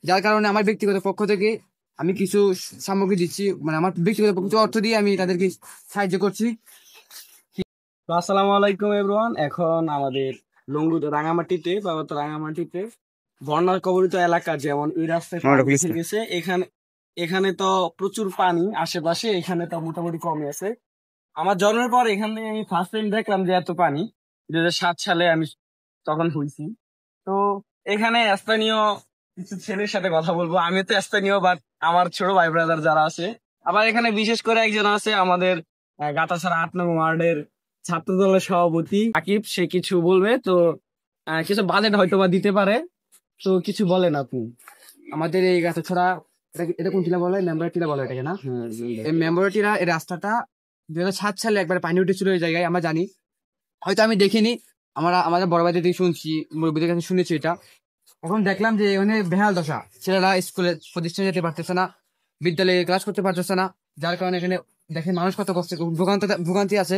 যার কারণে আমার ব্যক্তিগত পক্ষ থেকে আমি কিছু সামগ্রী দিচ্ছি, মানে আমার ব্যক্তিগত কিছু অর্থ দিয়ে আমি তাদেরকে সাহায্য করছি। তো আসসালামু আলাইকুম এভরিওয়ান। এখন আমাদের রাঙামাটিতে রাঙামাটিতে বন্যার কবলিত এলাকা, যেমন এই রাস্তায় পানি এসে গেছে, এখানে এখানে তো প্রচুর পানি আশেপাশে, এখানে তো মোটামুটি কমে আছে। আমার জন্মের পর এখানে আমি ফার্স্ট টাইম দেখলাম যে এত পানি। 2007 সালে আমি তখন হয়েছি। তো এখানে স্থানীয় কিছু ছেলের সাথে কথা বলবো। আমি তো স্থানীয়, বাট আমার ছোট ভাই ব্রাদার যারা আছে, আবার এখানে বিশেষ করে একজন আছে আমাদের গাতাছড়া 8 নং ওয়ার্ডের ছাত্র দলের সভাপতি আকিব, সে কিছু বলবে। তো কিছু বাজেট হয়তো বা দিতে পারে, তো কিছু বলেন আপনি। আমাদের এই গাছছড়া, এটা কোন টিলা বলে? মেম্বার টিলা বলে এটাকে না? এই মেম্বার টিলা এই রাস্তাটা 2007 সালে একবার পানি উঠেছিল এই জায়গায়, আমরা জানি। হয়তো আমি দেখিনি, আমাদের বড় ভাইদের থেকে শুনছি, মুরব্বীদের কাছে শুনেছি এটা। এখন দেখলাম যে এখানে বেহাল দশা, ছেলেরা স্কুলে প্রতিষ্ঠানে যেতে পারতেছে না, বিদ্যালয়ে ক্লাস করতে পারতেছে না। যার কারণে এখানে দেখেন মানুষ কত কষ্ট, ভোগান্তি আছে,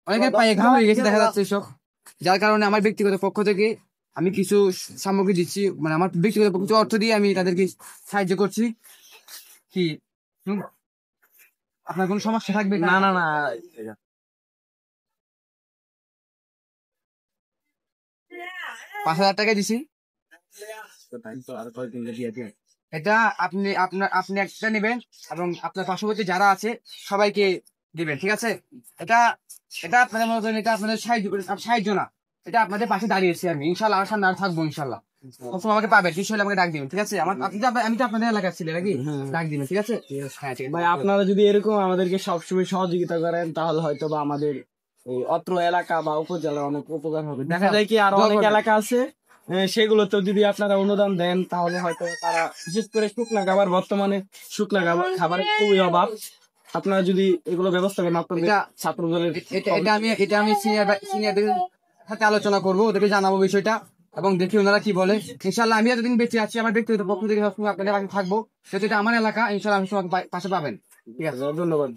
অনেকের পায়ে ঘা হয়ে গেছে দেখা যাচ্ছে এসব। যার কারণে আমার ব্যক্তিগত পক্ষ থেকে আমি কিছু সামগ্রী দিচ্ছি, মানে আমার ব্যক্তিগত কিছু অর্থ দিয়ে আমি তাদেরকে সাহায্য করছি। কি আপনার কোনো সমস্যা থাকবে? না না না, 5,000 টাকা দিছি। এটা আপনি একটা নেবেন এবং আপনার পার্শ্ববর্তী যারা আছে সবাইকে দিবেন, ঠিক আছে? এটা এটা আপনাদের মনে করেন, এটা আপনাদের সাহায্য না, এটা আপনাদের পাশে দাঁড়িয়েছি আমি, ইনশাল্লাহ আমার সামনে আর থাকবো ইনশাল্লাহ। সবসময় আমাকে পাবেন, কিছু হলে আমাকে ডাক দিবেন, ঠিক আছে? আমি তো আপনাদের এলাকার ছিল নাকি, ডাক দিবেন, ঠিক আছে? হ্যাঁ ঠিক আছে ভাই, আপনারা যদি এরকম আমাদেরকে সবসময় সহযোগিতা করেন, তাহলে হয়তো বা আমাদের এই অত্র এলাকা বা উপজেলার অনেক উপকার হবে। দেখা যায় কি আরো অনেক এলাকা আছে, সেগুলোতেও যদি আপনারা অনুদান দেন, তাহলে হয়তো তারা, বিশেষ করে শুকনা খাবার, বর্তমানে শুকনা খাবারের খুবই অভাব। আপনারা যদি এগুলো ব্যবস্থা করেন আপনাদের ছাত্র দলের, এটা আমি সিনিয়রদের সাথে আলোচনা করবো, ওদেরকে জানাবো বিষয়টা এবং দেখি ওনারা কি বলে। ইনশাল্লাহ আমি এতদিন বেঁচে আছি, আমার ব্যক্তিগত পক্ষ থেকে সবসময় আপনাদের পাশে থাকবো, যেহেতু এটা আমার এলাকা, ইনশাল্লাহ আমি সবার পাশে পাবেন। ঠিক আছে, ধন্যবাদ।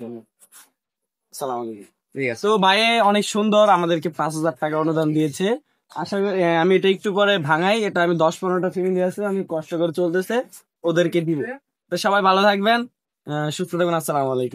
সালাম আলাইকুম। ঠিক আছে। তো ভাই অনেক সুন্দর আমাদেরকে 5,000 টাকা অনুদান দিয়েছে। আশা করি আমি এটা একটু পরে ভাঙাই, এটা আমি 10-15টা ফ্যামিলি আছে, আমি কষ্ট করে চলতেছে, ওদেরকে দিব। তো সবাই ভালো থাকবেন, সুস্থ থাকবেন। আসসালামু আলাইকুম।